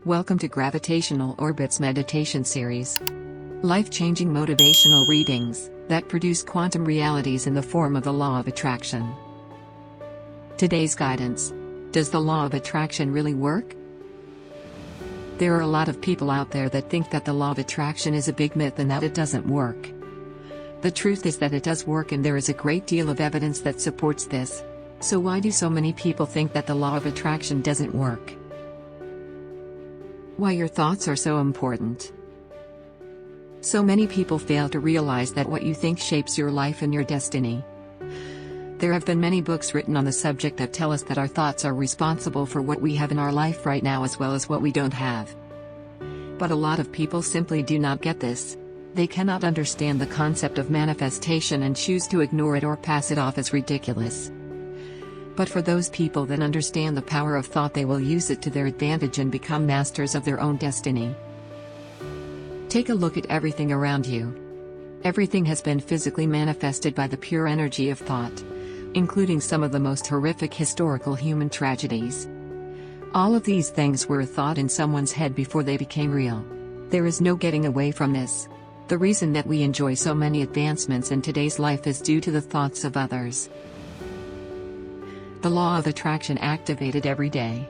Welcome to Gravitational Orbit's meditation series. Life-changing motivational readings that produce quantum realities in the form of the law of attraction. Today's guidance. Does the law of attraction really work? There are a lot of people out there that think that the law of attraction is a big myth and that it doesn't work. The truth is that it does work, and there is a great deal of evidence that supports this. So why do so many people think that the law of attraction doesn't work? Why your thoughts are so important. So many people fail to realize that what you think shapes your life and your destiny. There have been many books written on the subject that tell us that our thoughts are responsible for what we have in our life right now as well as what we don't have. But a lot of people simply do not get this. They cannot understand the concept of manifestation and choose to ignore it or pass it off as ridiculous. But for those people that understand the power of thought, they will use it to their advantage and become masters of their own destiny. Take a look at everything around you. Everything has been physically manifested by the pure energy of thought, including some of the most horrific historical human tragedies. All of these things were a thought in someone's head before they became real. There is no getting away from this. The reason that we enjoy so many advancements in today's life is due to the thoughts of others. The law of attraction activated every day.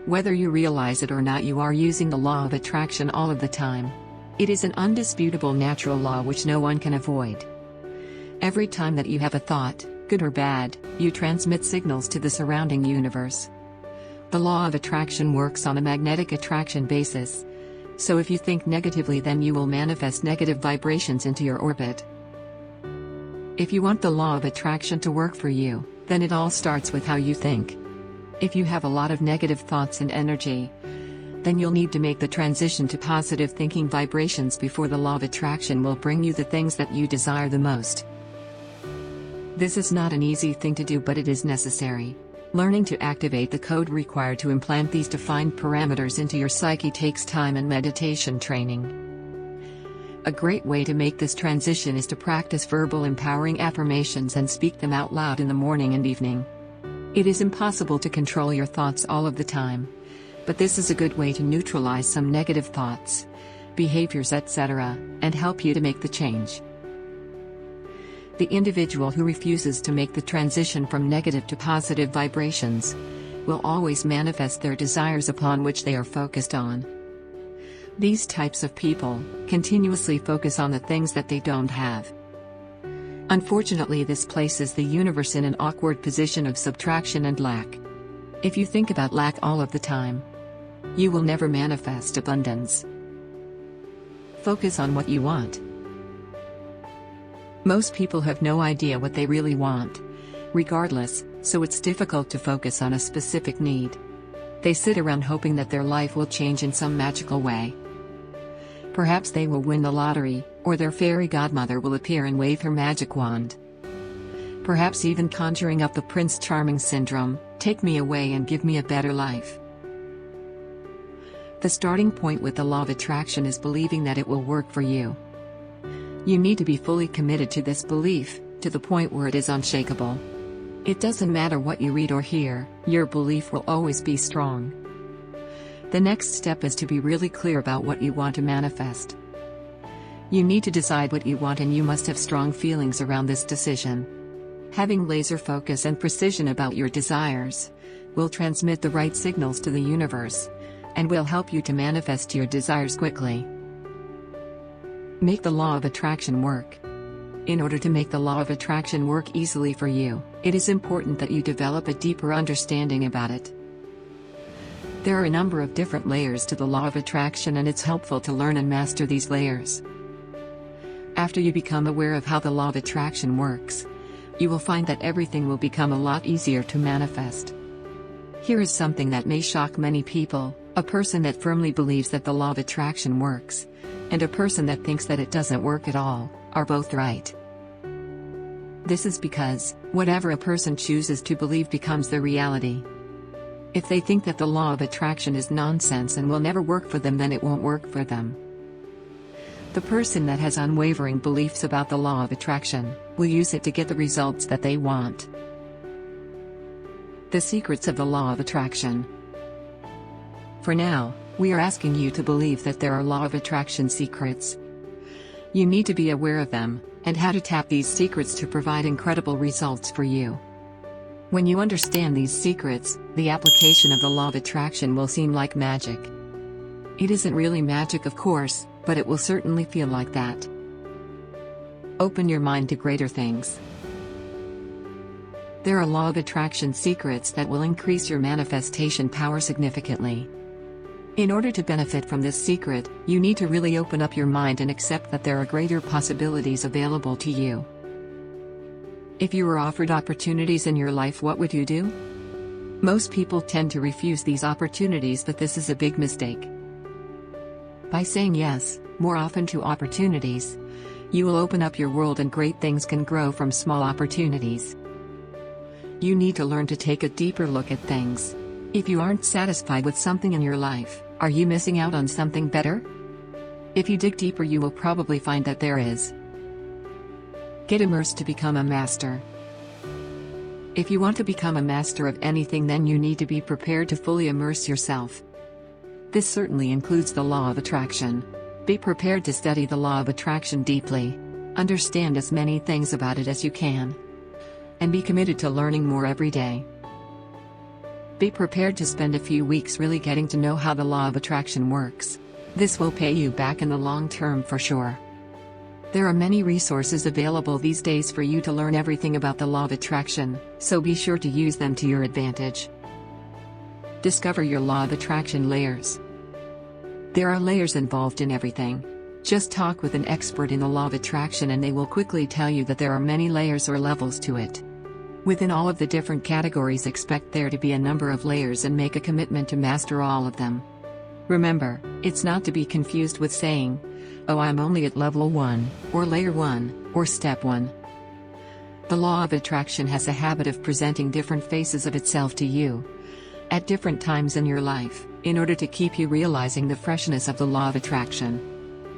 Whether you realize it or not, you are using the law of attraction all of the time. It is an undisputable natural law which no one can avoid. Every time that you have a thought, good or bad, you transmit signals to the surrounding universe. The law of attraction works on a magnetic attraction basis. So if you think negatively, then you will manifest negative vibrations into your orbit. If you want the law of attraction to work for you, then it all starts with how you think. If you have a lot of negative thoughts and energy, then you'll need to make the transition to positive thinking vibrations before the law of attraction will bring you the things that you desire the most. This is not an easy thing to do, but it is necessary. Learning to activate the code required to implant these defined parameters into your psyche takes time and meditation training. A great way to make this transition is to practice verbal empowering affirmations and speak them out loud in the morning and evening. It is impossible to control your thoughts all of the time, but this is a good way to neutralize some negative thoughts, behaviors, etc., and help you to make the change. The individual who refuses to make the transition from negative to positive vibrations will always manifest their desires upon which they are focused on. These types of people continuously focus on the things that they don't have. Unfortunately, this places the universe in an awkward position of subtraction and lack. If you think about lack all of the time, you will never manifest abundance. Focus on what you want. Most people have no idea what they really want, regardless, so it's difficult to focus on a specific need. They sit around hoping that their life will change in some magical way. Perhaps they will win the lottery, or their fairy godmother will appear and wave her magic wand. Perhaps even conjuring up the Prince Charming syndrome, take me away and give me a better life. The starting point with the law of attraction is believing that it will work for you. You need to be fully committed to this belief, to the point where it is unshakable. It doesn't matter what you read or hear, your belief will always be strong. The next step is to be really clear about what you want to manifest. You need to decide what you want, and you must have strong feelings around this decision. Having laser focus and precision about your desires will transmit the right signals to the universe and will help you to manifest your desires quickly. Make the law of attraction work. In order to make the law of attraction work easily for you, it is important that you develop a deeper understanding about it. There are a number of different layers to the law of attraction, and it's helpful to learn and master these layers. After you become aware of how the law of attraction works, you will find that everything will become a lot easier to manifest. Here is something that may shock many people: a person that firmly believes that the law of attraction works, and a person that thinks that it doesn't work at all, are both right. This is because, whatever a person chooses to believe becomes their reality. If they think that the law of attraction is nonsense and will never work for them, then it won't work for them. The person that has unwavering beliefs about the law of attraction will use it to get the results that they want. The secrets of the law of attraction. For now, we are asking you to believe that there are law of attraction secrets. You need to be aware of them, and how to tap these secrets to provide incredible results for you. When you understand these secrets, the application of the law of attraction will seem like magic. It isn't really magic, of course, but it will certainly feel like that. Open your mind to greater things. There are law of attraction secrets that will increase your manifestation power significantly. In order to benefit from this secret, you need to really open up your mind and accept that there are greater possibilities available to you. If you were offered opportunities in your life, what would you do? Most people tend to refuse these opportunities, but this is a big mistake. By saying yes, more often to opportunities, you will open up your world and great things can grow from small opportunities. You need to learn to take a deeper look at things. If you aren't satisfied with something in your life, are you missing out on something better? If you dig deeper, you will probably find that there is. Get immersed to become a master. If you want to become a master of anything, then you need to be prepared to fully immerse yourself. This certainly includes the law of attraction. Be prepared to study the law of attraction deeply. Understand as many things about it as you can. And be committed to learning more every day. Be prepared to spend a few weeks really getting to know how the law of attraction works. This will pay you back in the long term for sure. There are many resources available these days for you to learn everything about the law of attraction, so be sure to use them to your advantage. Discover your law of attraction layers. There are layers involved in everything. Just talk with an expert in the law of attraction and they will quickly tell you that there are many layers or levels to it. Within all of the different categories, expect there to be a number of layers and make a commitment to master all of them. Remember, it's not to be confused with saying, "Oh, I'm only at level 1, or layer 1, or step 1. The law of attraction has a habit of presenting different faces of itself to you at different times in your life, in order to keep you realizing the freshness of the law of attraction.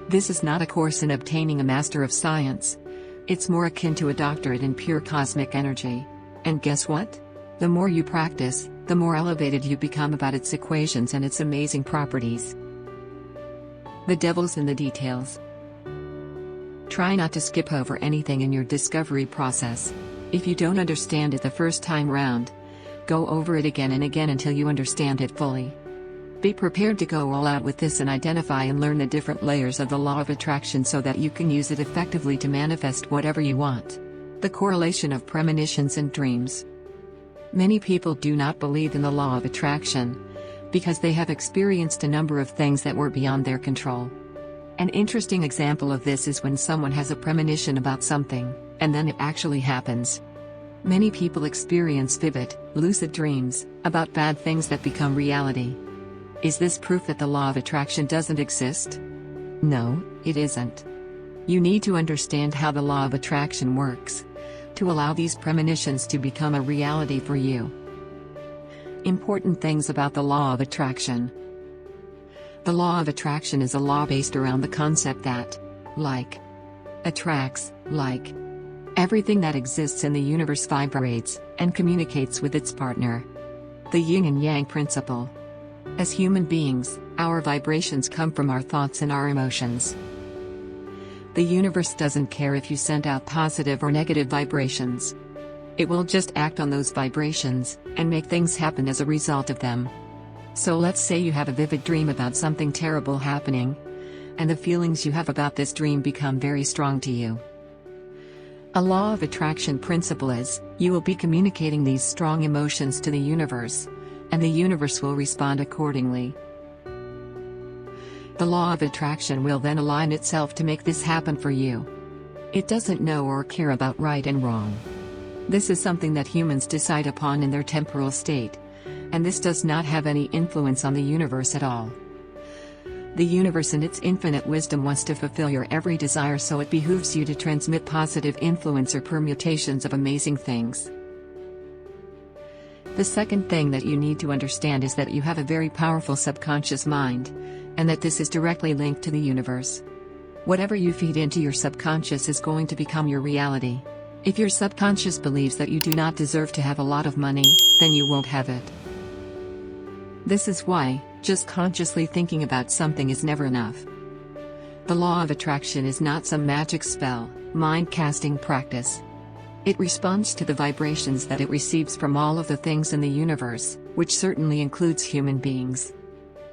This is not a course in obtaining a Master of Science. It's more akin to a doctorate in pure cosmic energy. And guess what? The more you practice, the more elevated you become about its equations and its amazing properties. The devil's in the details. Try not to skip over anything in your discovery process. If you don't understand it the first time round, go over it again and again until you understand it fully. Be prepared to go all out with this and identify and learn the different layers of the law of attraction so that you can use it effectively to manifest whatever you want. The correlation of premonitions and dreams. Many people do not believe in the law of attraction because they have experienced a number of things that were beyond their control. An interesting example of this is when someone has a premonition about something, and then it actually happens. Many people experience vivid, lucid dreams about bad things that become reality. Is this proof that the law of attraction doesn't exist? No, it isn't. You need to understand how the law of attraction works to allow these premonitions to become a reality for you. Important things about the law of attraction. The law of attraction is a law based around the concept that like attracts like. Everything that exists in the universe vibrates and communicates with its partner. The yin and yang principle. As human beings, our vibrations come from our thoughts and our emotions. The universe doesn't care if you send out positive or negative vibrations. It will just act on those vibrations and make things happen as a result of them. So let's say you have a vivid dream about something terrible happening, and the feelings you have about this dream become very strong to you. A law of attraction principle is, you will be communicating these strong emotions to the universe, and the universe will respond accordingly. The law of attraction will then align itself to make this happen for you. It doesn't know or care about right and wrong. This is something that humans decide upon in their temporal state, and this does not have any influence on the universe at all. The universe in its infinite wisdom wants to fulfill your every desire, so it behooves you to transmit positive influence or permutations of amazing things. The second thing that you need to understand is that you have a very powerful subconscious mind, and that this is directly linked to the universe. Whatever you feed into your subconscious is going to become your reality. If your subconscious believes that you do not deserve to have a lot of money, then you won't have it. This is why, just consciously thinking about something is never enough. The law of attraction is not some magic spell, mind-casting practice. It responds to the vibrations that it receives from all of the things in the universe, which certainly includes human beings.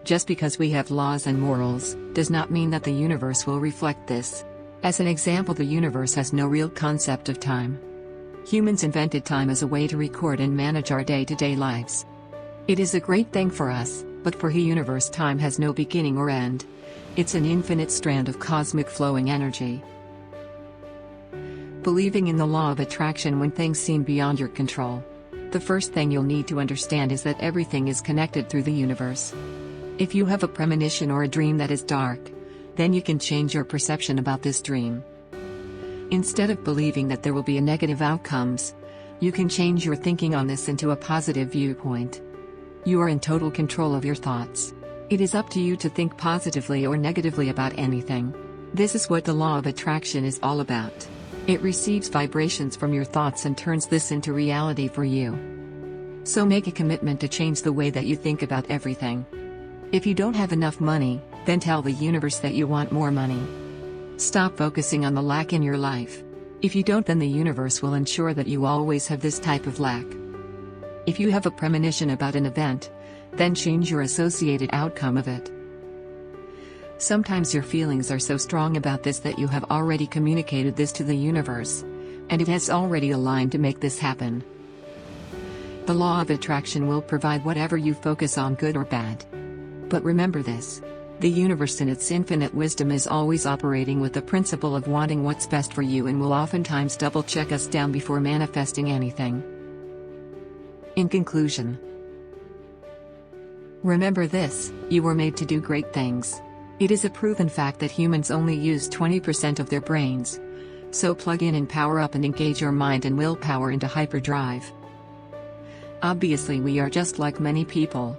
Just because we have laws and morals, does not mean that the universe will reflect this. As an example, the universe has no real concept of time. Humans invented time as a way to record and manage our day-to-day lives. It is a great thing for us, but for the universe, time has no beginning or end. It's an infinite strand of cosmic flowing energy. Believing in the law of attraction when things seem beyond your control. The first thing you'll need to understand is that everything is connected through the universe. If you have a premonition or a dream that is dark, then you can change your perception about this dream. Instead of believing that there will be a negative outcomes, you can change your thinking on this into a positive viewpoint. You are in total control of your thoughts. It is up to you to think positively or negatively about anything. This is what the law of attraction is all about. It receives vibrations from your thoughts and turns this into reality for you. So make a commitment to change the way that you think about everything. If you don't have enough money, then tell the universe that you want more money. Stop focusing on the lack in your life. If you don't, then the universe will ensure that you always have this type of lack. If you have a premonition about an event, then change your associated outcome of it. Sometimes your feelings are so strong about this that you have already communicated this to the universe, and it has already aligned to make this happen. The law of attraction will provide whatever you focus on, good or bad. But remember this: the universe in its infinite wisdom is always operating with the principle of wanting what's best for you and will oftentimes double-check us down before manifesting anything. In conclusion, remember this: you were made to do great things. It is a proven fact that humans only use 20% of their brains. So plug in and power up and engage your mind and willpower into hyperdrive. Obviously, we are just like many people,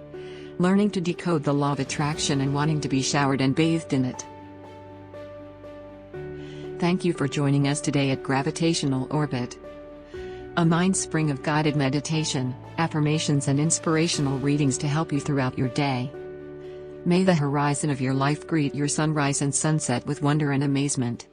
learning to decode the law of attraction and wanting to be showered and bathed in it. Thank you for joining us today at Gravitational Orbit, a mind spring of guided meditation, affirmations and inspirational readings to help you throughout your day. May the horizon of your life greet your sunrise and sunset with wonder and amazement.